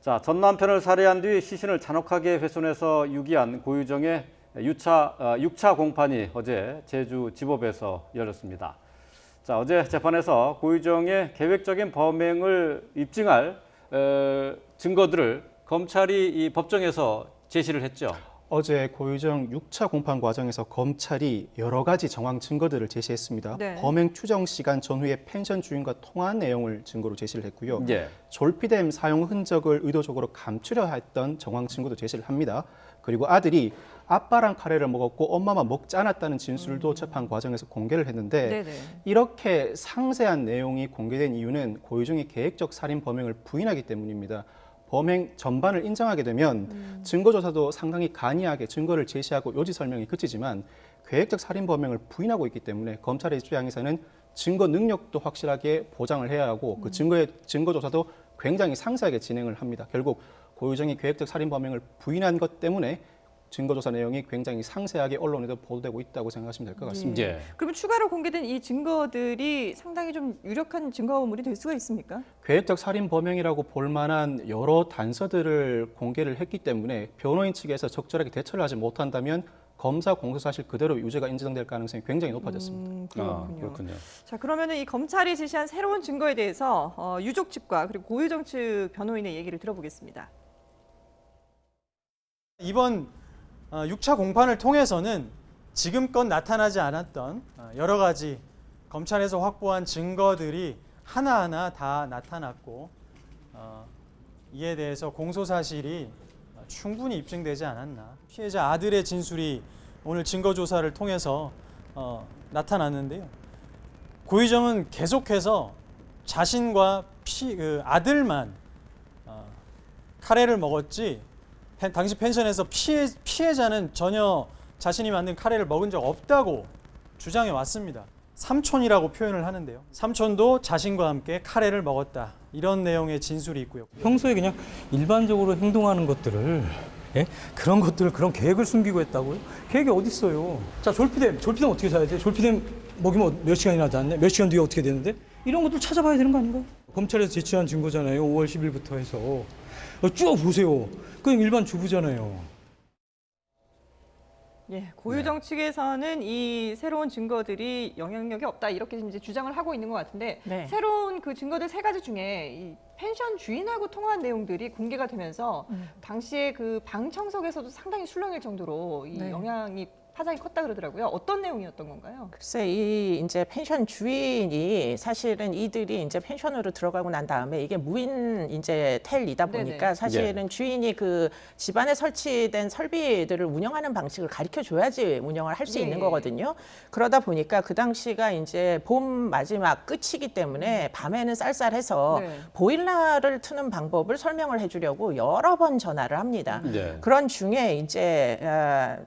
자, 전 남편을 살해한 뒤 시신을 잔혹하게 훼손해서 유기한 고유정의 6차 공판이 어제 제주 지법에서 열렸습니다. 자, 어제 재판에서 고유정의 계획적인 범행을 입증할 증거들을 검찰이 이 법정에서 제시를 했죠. 어제 고유정 6차 공판 과정에서 검찰이 여러 가지 정황 증거들을 제시했습니다. 네. 범행 추정 시간 전후에 펜션 주인과 통화한 내용을 증거로 제시를 했고요. 예. 졸피뎀 사용 흔적을 의도적으로 감추려 했던 정황 증거도 제시를 합니다. 그리고 아들이 아빠랑 카레를 먹었고 엄마만 먹지 않았다는 진술도 재판 과정에서 공개를 했는데 네네. 이렇게 상세한 내용이 공개된 이유는 고유정이 계획적 살인 범행을 부인하기 때문입니다. 범행 전반을 인정하게 되면 증거조사도 상당히 간이하게 증거를 제시하고 요지 설명이 그치지만 계획적 살인 범행을 부인하고 있기 때문에 검찰의 입장에서는 증거 능력도 확실하게 보장을 해야 하고 그 증거조사도 굉장히 상세하게 진행을 합니다. 결국 고유정이 계획적 살인 범행을 부인한 것 때문에 증거조사 내용이 굉장히 상세하게 언론에도 보도되고 있다고 생각하시면 될 것 같습니다. 예. 그러면 추가로 공개된 이 증거들이 상당히 좀 유력한 증거물이 될 수가 있습니까? 계획적 살인 범행이라고 볼 만한 여러 단서들을 공개를 했기 때문에 변호인 측에서 적절하게 대처를 하지 못한다면 검사 공소 사실 그대로 유죄가 인정될 가능성이 굉장히 높아졌습니다. 그렇군요. 그렇군요. 자, 그러면은 이 검찰이 제시한 새로운 증거에 대해서 유족 측과 그리고 고유정 측 변호인의 얘기를 들어보겠습니다. 이번 6차 공판을 통해서는 지금껏 나타나지 않았던 여러 가지 검찰에서 확보한 증거들이 하나하나 다 나타났고 이에 대해서 공소사실이 충분히 입증되지 않았나. 피해자 아들의 진술이 오늘 증거조사를 통해서 나타났는데요. 고유정은 계속해서 자신과 아들만 카레를 먹었지 당시 펜션에서 피해자는 전혀 자신이 만든 카레를 먹은 적 없다고 주장해 왔습니다. 삼촌이라고 표현을 하는데요. 삼촌도 자신과 함께 카레를 먹었다. 이런 내용의 진술이 있고요. 평소에 그냥 일반적으로 행동하는 것들을 그런 것들을 그런 계획을 숨기고 했다고요? 계획이 어디 있어요? 자, 졸피뎀 어떻게 사야 돼? 졸피뎀 먹이면 몇 시간이나 잤네? 몇 시간 뒤에 어떻게 되는데? 이런 것들 찾아봐야 되는 거 아닌가요? 검찰에서 제시한 증거잖아요. 5월 10일부터 해서. 쭉 보세요. 그냥 일반 주부잖아요. 예, 고유정 측에서는 이 새로운 증거들이 영향력이 없다 이렇게 이제 주장을 하고 있는 것 같은데 네. 새로운 그 증거들 세 가지 중에 이 펜션 주인하고 통화한 내용들이 공개가 되면서 당시에 그 방 청석에서도 상당히 술렁일 정도로 이 네. 영향이 파장이 컸다 그러더라고요. 어떤 내용이었던 건가요? 글쎄, 이 이제 펜션 주인이 사실은 이들이 이제 펜션으로 들어가고 난 다음에 이게 무인 이제 텔이다 보니까 네네. 사실은 주인이 그 집안에 설치된 설비들을 운영하는 방식을 가르쳐 줘야지 운영을 할 수 네. 있는 거거든요. 그러다 보니까 그 당시가 이제 봄 마지막 끝이기 때문에 밤에는 쌀쌀해서 네. 보일러를 트는 방법을 설명을 해주려고 여러 번 전화를 합니다. 네. 그런 중에 이제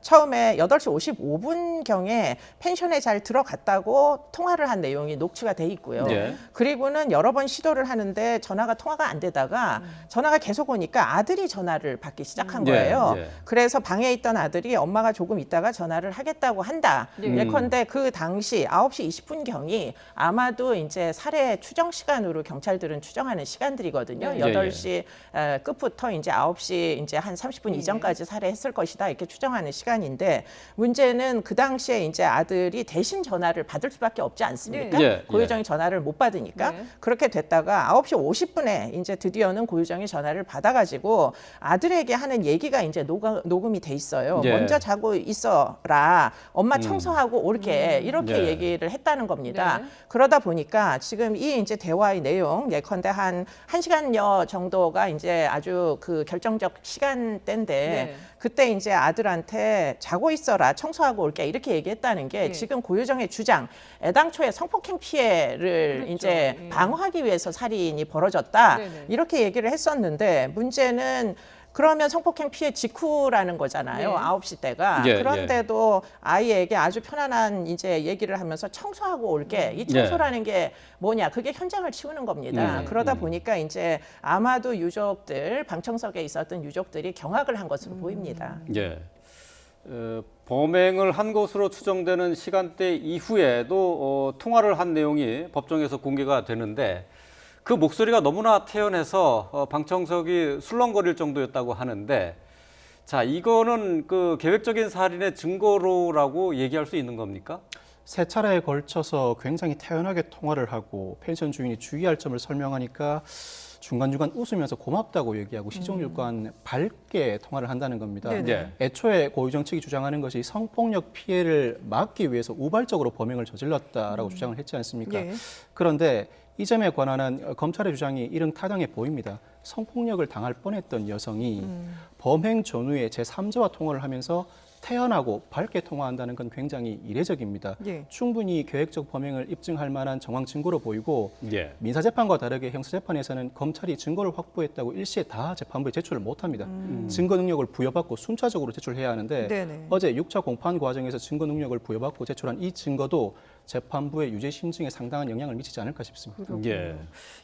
처음에 8시 55분경에 펜션에 잘 들어갔다고 통화를 한 내용이 녹취가 돼 있고요. 네. 그리고는 여러 번 시도를 하는데 통화가 안 되다가 전화가 계속 오니까 아들이 전화를 받기 시작한 네, 거예요. 네. 그래서 방에 있던 아들이 엄마가 조금 있다가 전화를 하겠다고 한다. 예컨대 그 당시 9시 20분경이 아마도 이제 살해 추정 시간으로 경찰들은 추정하는 시간들이거든요. 네. 8시 끝부터 이제 9시 이제 한 30분 이전까지 살해했을 것이다. 이렇게 추정하는 시간인데 문제는 그 당시에 이제 아들이 대신 전화를 받을 수밖에 없지 않습니까? 네. 예, 고유정이 전화를 못 받으니까 네. 그렇게 됐다가 9시 50분에 이제 드디어는 고유정이 전화를 받아가지고 아들에게 하는 얘기가 이제 녹음이 돼 있어요. 예. 먼저 자고 있어라. 엄마 청소하고 올게. 이렇게 예. 얘기를 했다는 겁니다. 네. 그러다 보니까 지금 이 이제 대화의 내용 예컨대 한 1시간여 정도가 이제 아주 그 결정적 시간대인데 네. 그때 이제 아들한테 자고 있어라 청소하고 올게 이렇게 얘기했다는 게 네. 지금 고유정의 주장 애당초에 성폭행 피해를 그렇죠. 이제 예. 방어하기 위해서 살인이 벌어졌다 네네. 이렇게 얘기를 했었는데 문제는 그러면 성폭행 피해 직후라는 거잖아요. 네. 9시 때가. 예, 그런데도 아이에게 아주 편안한 이제 얘기를 하면서 청소하고 올게. 이 청소라는 게 뭐냐? 그게 현장을 치우는 겁니다. 그러다 보니까 이제 아마도 유족들, 방청석에 있었던 유족들이 경악을 한 것으로 보입니다. 예. 범행을 한 것으로 추정되는 시간대 이후에도 통화를 한 내용이 법정에서 공개가 되는데 그 목소리가 너무나 태연해서 방청석이 술렁거릴 정도였다고 하는데, 자, 이거는 그 계획적인 살인의 증거로라고 얘기할 수 있는 겁니까? 세 차례에 걸쳐서 굉장히 태연하게 통화를 하고 펜션 주인이 주의할 점을 설명하니까 중간중간 웃으면서 고맙다고 얘기하고 시종일관 밝게 통화를 한다는 겁니다. 네네. 네. 애초에 고유정 측이 주장하는 것이 성폭력 피해를 막기 위해서 우발적으로 범행을 저질렀다라고 주장을 했지 않습니까? 예. 그런데 이 점에 관한 검찰의 주장이 이릉타당해 보입니다. 성폭력을 당할 뻔했던 여성이 범행 전후에 제3자와 통화를 하면서 태연하고 밝게 통화한다는 건 굉장히 이례적입니다. 예. 충분히 계획적 범행을 입증할 만한 정황 증거로 보이고 예. 민사재판과 다르게 형사재판에서는 검찰이 증거를 확보했다고 일시에 다 재판부에 제출을 못합니다. 증거 능력을 부여받고 순차적으로 제출해야 하는데 네네. 어제 6차 공판 과정에서 증거 능력을 부여받고 제출한 이 증거도 재판부의 유죄 심증에 상당한 영향을 미치지 않을까 싶습니다. 예.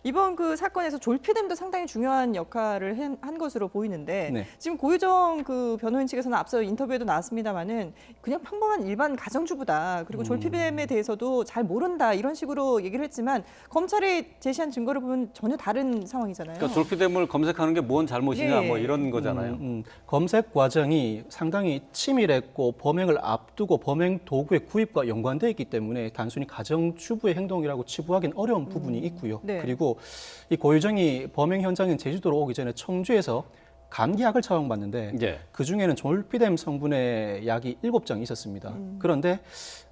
이번 그 사건에서 졸피뎀도 상당히 중요한 역할을 한 것으로 보이는데 네. 지금 고유정 그 변호인 측에서는 앞서 인터뷰에도 나왔습니다마는 그냥 평범한 일반 가정주부다. 그리고 졸피뎀에 대해서도 잘 모른다. 이런 식으로 얘기를 했지만 검찰이 제시한 증거를 보면 전혀 다른 상황이잖아요. 그러니까 졸피뎀을 검색하는 게 뭔 잘못이냐 예. 뭐 이런 거잖아요. 검색 과정이 상당히 치밀했고 범행을 앞두고 범행 도구의 구입과 연관되어 있기 때문에 단순히 가정주부의 행동이라고 치부하기는 어려운 부분이 있고요. 네. 그리고 이 고유정이 범행 현장인 제주도로 오기 전에 청주에서 감기약을 처방받는데 예. 그중에는 졸피뎀 성분의 약이 7장 있었습니다. 그런데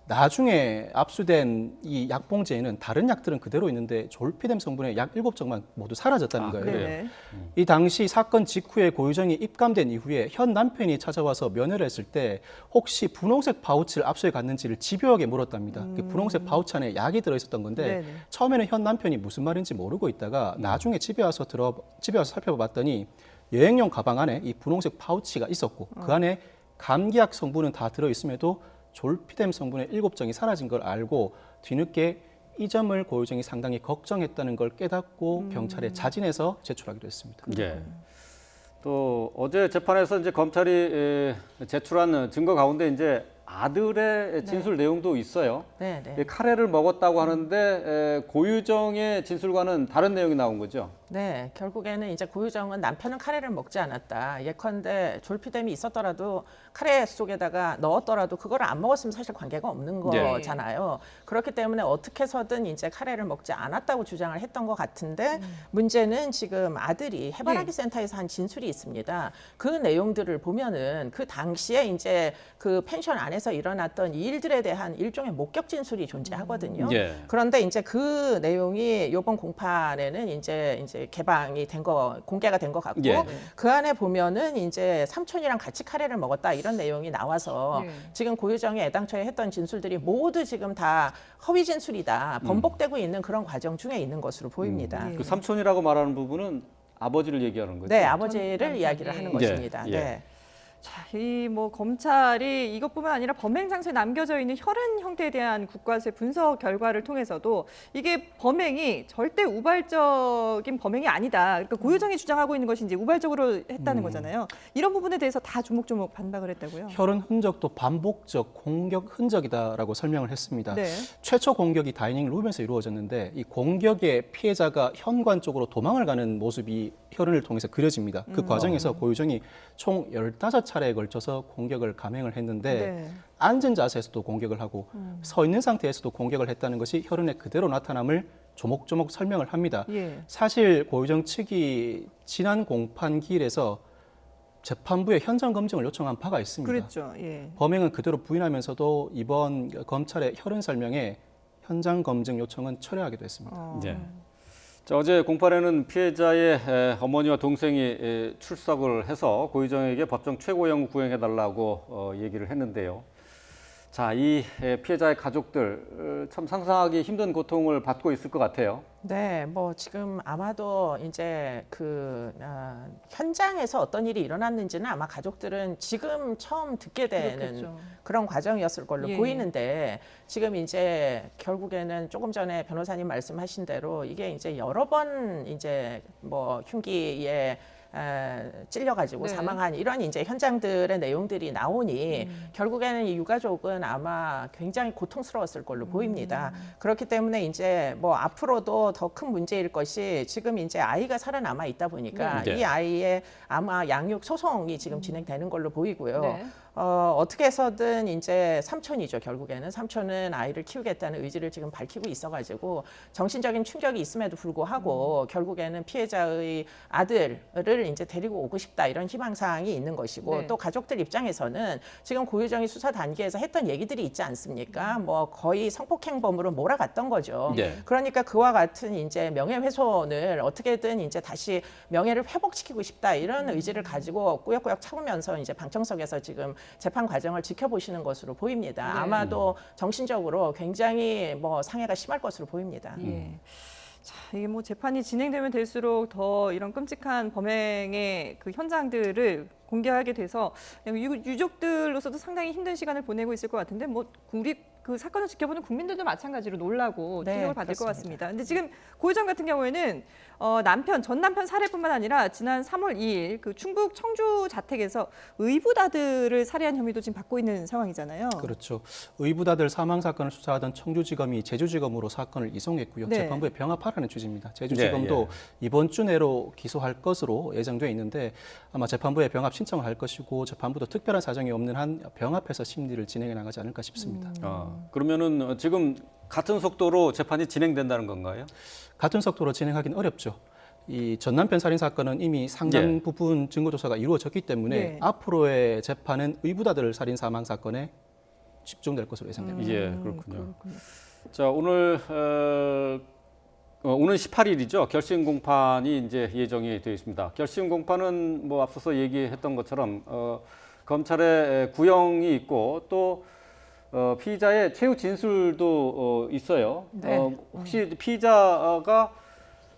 나중에 압수된 이 약봉지에는 다른 약들은 그대로 있는데 졸피뎀 성분의 약 7장만 모두 사라졌다는 거예요. 그래요? 네네. 이 당시 사건 직후에 고유정이 입감된 이후에 현 남편이 찾아와서 면회를 했을 때 혹시 분홍색 파우치를 압수해 갔는지를 집요하게 물었답니다. 그 분홍색 파우치 안에 약이 들어있었던 건데 네네. 처음에는 현 남편이 무슨 말인지 모르고 있다가 나중에 집에 와서 살펴봤더니 여행용 가방 안에 이 분홍색 파우치가 있었고 그 안에 감기약 성분은 다 들어있음에도 졸피뎀 성분의 7장이 사라진 걸 알고 뒤늦게 이 점을 고유정이 상당히 걱정했다는 걸 깨닫고 경찰에 자진해서 제출하기로 했습니다. 예. 또 어제 재판에서 이제 검찰이 제출한 증거 가운데 이제 아들의 진술 내용도 있어요. 네, 네. 이 카레를 먹었다고 하는데 고유정의 진술과는 다른 내용이 나온 거죠. 네, 결국에는 이제 고유정은 남편은 카레를 먹지 않았다. 예컨대 졸피뎀이 있었더라도 카레 속에다가 넣었더라도 그걸 안 먹었으면 사실 관계가 없는 거잖아요. 그렇기 때문에 어떻게 해서든 이제 카레를 먹지 않았다고 주장을 했던 것 같은데 문제는 지금 아들이 해바라기 센터에서 한 진술이 있습니다. 그 내용들을 보면은 그 당시에 이제 그 펜션 안에서 일어났던 이 일들에 대한 일종의 목격 진술이 존재하거든요. 예. 그런데 이제 그 내용이 이번 공판에는 이제 개방이 된 공개가 된 것 같고 예. 그 안에 보면은 이제 삼촌이랑 같이 카레를 먹었다 이런 내용이 나와서 예. 지금 고유정이 애당초에 했던 진술들이 모두 지금 다 허위 진술이다 번복되고 있는 그런 과정 중에 있는 것으로 보입니다. 예. 그 삼촌이라고 말하는 부분은 아버지를 얘기하는 거죠. 네, 아버지를 남편이. 이야기를 하는 예. 것입니다. 예. 네. 자, 이 뭐 검찰이 이것뿐만 아니라 범행 장소에 남겨져 있는 혈흔 형태에 대한 국과수의 분석 결과를 통해서도 이게 범행이 절대 우발적인 범행이 아니다. 그러니까 고유정이 주장하고 있는 것이 이제 우발적으로 했다는 거잖아요. 이런 부분에 대해서 다 조목조목 반박을 했다고요. 혈흔 흔적도 반복적 공격 흔적이다라고 설명을 했습니다. 네. 최초 공격이 다이닝 룸에서 이루어졌는데 이 공격의 피해자가 현관 쪽으로 도망을 가는 모습이 혈흔을 통해서 그려집니다. 그 과정에서 고유정이 총 15차례에 걸쳐서 공격을 감행을 했는데 네. 앉은 자세에서도 공격을 하고 서 있는 상태에서도 공격을 했다는 것이 혈흔에 그대로 나타남을 조목조목 설명을 합니다. 예. 사실 고유정 측이 지난 공판기일에서 재판부에 현장 검증을 요청한 바가 있습니다. 그랬죠. 예. 범행은 그대로 부인하면서도 이번 검찰의 혈흔 설명에 현장 검증 요청은 철회하기도 했습니다. 예. 자, 어제 공판에는 피해자의 어머니와 동생이 출석을 해서 고유정에게 법정 최고형 구형해달라고 얘기를 했는데요. 자, 이 피해자의 가족들 참 상상하기 힘든 고통을 받고 있을 것 같아요. 네, 뭐 지금 아마도 이제 현장에서 어떤 일이 일어났는지는 아마 가족들은 지금 처음 듣게 되는 그렇겠죠. 그런 과정이었을 걸로 예. 보이는데 지금 이제 결국에는 조금 전에 변호사님 말씀하신 대로 이게 이제 여러 번 이제 뭐 흉기에 찔려가지고 네. 사망한 이런 이제 현장들의 내용들이 나오니 결국에는 이 유가족은 아마 굉장히 고통스러웠을 걸로 보입니다. 그렇기 때문에 이제 뭐 앞으로도 더 큰 문제일 것이 지금 이제 아이가 살아남아 있다 보니까 네. 이 아이의 아마 양육 소송이 지금 진행되는 걸로 보이고요. 네. 어떻게 해서든 이제 삼촌이죠. 결국에는 삼촌은 아이를 키우겠다는 의지를 지금 밝히고 있어가지고 정신적인 충격이 있음에도 불구하고 결국에는 피해자의 아들을 이제 데리고 오고 싶다 이런 희망 사항이 있는 것이고 네. 또 가족들 입장에서는 지금 고유정이 수사 단계에서 했던 얘기들이 있지 않습니까? 뭐 거의 성폭행범으로 몰아갔던 거죠. 네. 그러니까 그와 같은 이제 명예훼손을 어떻게든 이제 다시 명예를 회복시키고 싶다 이런 의지를 가지고 꾸역꾸역 참으면서 이제 방청석에서 지금 재판 과정을 지켜보시는 것으로 보입니다. 네. 아마도 정신적으로 굉장히 뭐 상해가 심할 것으로 보입니다. 예. 자, 이게 뭐 재판이 진행되면 될수록 더 이런 끔찍한 범행의 그 현장들을 공개하게 돼서 유족들로서도 상당히 힘든 시간을 보내고 있을 것 같은데 뭐 우리 그 사건을 지켜보는 국민들도 마찬가지로 놀라고 네, 충격을 받을 것 그렇습니다. 같습니다. 근데 지금 고유정 같은 경우에는 전 남편 살해뿐만 아니라 지난 3월 2일 그 충북 청주 자택에서 의붓아들을 살해한 혐의도 지금 받고 있는 상황이잖아요. 그렇죠. 의붓아들 사망 사건을 수사하던 청주지검이 제주지검으로 사건을 이송했고요. 네. 재판부에 병합하라는 취지입니다. 제주지검도 이번 주 내로 기소할 것으로 예정되어 있는데 아마 재판부에 병합 신청을 할 것이고 재판부도 특별한 사정이 없는 한 병합해서 심리를 진행해 나가지 않을까 싶습니다. 그러면은 지금 같은 속도로 재판이 진행된다는 건가요? 같은 속도로 진행하기는 어렵죠. 이 전 남편 살인 사건은 이미 상당 예. 부분 증거 조사가 이루어졌기 때문에 예. 앞으로의 재판은 의붓아들 살인 사망 사건에 집중될 것으로 예상됩니다. 예, 그렇군요. 자, 오늘 오는 18일이죠. 결심 공판이 이제 예정이 되어 있습니다. 결심 공판은 뭐 앞서서 얘기했던 것처럼 검찰의 구형이 있고 또 피의자의 최후 진술도 있어요. 네. 혹시 피의자가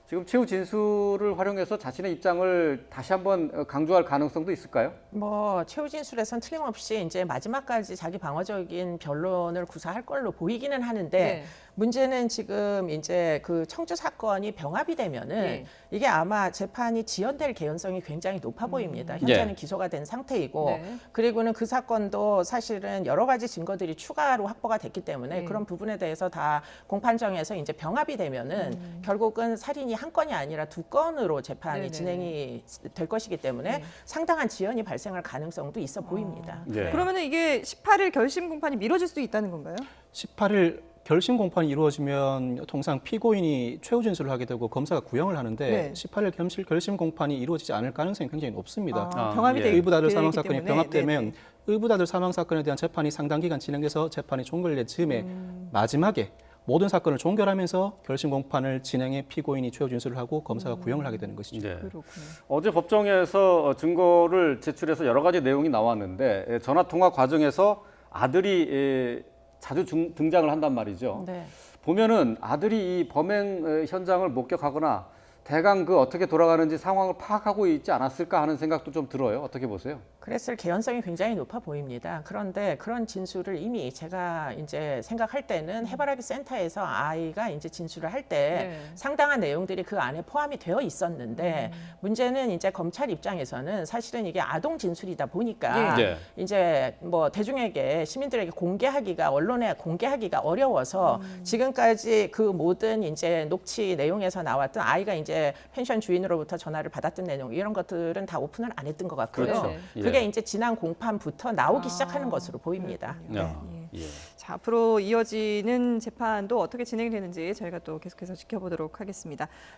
지금 최후 진술을 활용해서 자신의 입장을 다시 한번 강조할 가능성도 있을까요? 뭐 최후 진술에선 틀림없이 이제 마지막까지 자기 방어적인 변론을 구사할 걸로 보이기는 하는데 네. 문제는 지금 이제 그 청주 사건이 병합이 되면은 네. 이게 아마 재판이 지연될 개연성이 굉장히 높아 보입니다. 현재는 예. 기소가 된 상태이고 네. 그리고는 그 사건도 사실은 여러 가지 증거들이 추가로 확보가 됐기 때문에 네. 그런 부분에 대해서 다 공판정에서 이제 병합이 되면은 결국은 살인이 한 건이 아니라 두 건으로 재판이 네네. 진행이 될 것이기 때문에 상당한 지연이 발생할 가능성도 있어 보입니다. 네. 그러면은 이게 18일 결심 공판이 미뤄질 수도 있다는 건가요? 18일 결심 공판이 이루어지면 통상 피고인이 최후 진술을 하게 되고 검사가 구형을 하는데 네. 18일 결심 공판이 이루어지지 않을 가능성이 굉장히 높습니다. 병합이 예. 돼 의붓아들 되어 사망 있기 사건이 때문에. 병합되면 네네. 의붓아들 사망 사건에 대한 재판이 상당 기간 진행돼서 재판이 종결될 즈음에 마지막에 모든 사건을 종결하면서 결심 공판을 진행해 피고인이 최후 진술을 하고 검사가 구형을 하게 되는 것이죠. 네. 그렇군요. 어제 법정에서 증거를 제출해서 여러 가지 내용이 나왔는데 전화 통화 과정에서 아들이 자주 등장을 한단 말이죠. 네. 보면은 아들이 이 범행 현장을 목격하거나 대강 그 어떻게 돌아가는지 상황을 파악하고 있지 않았을까 하는 생각도 좀 들어요. 어떻게 보세요? 그랬을 개연성이 굉장히 높아 보입니다. 그런데 그런 진술을 이미 제가 이제 생각할 때는 해바라기 센터에서 아이가 이제 진술을 할 때 네. 상당한 내용들이 그 안에 포함이 되어 있었는데 문제는 이제 검찰 입장에서는 사실은 이게 아동 진술이다 보니까 예. 이제 뭐 대중에게 시민들에게 공개하기가 언론에 공개하기가 어려워서 지금까지 그 모든 이제 녹취 내용에서 나왔던 아이가 이제 펜션 주인으로부터 전화를 받았던 내용 이런 것들은 다 오픈을 안 했던 것 같고요. 그렇죠. 예. 그게 이제 지난 공판부터 나오기 시작하는 것으로 보입니다. 야, 예. 자, 앞으로 이어지는 재판도 어떻게 진행되는지 저희가 또 계속해서 지켜보도록 하겠습니다.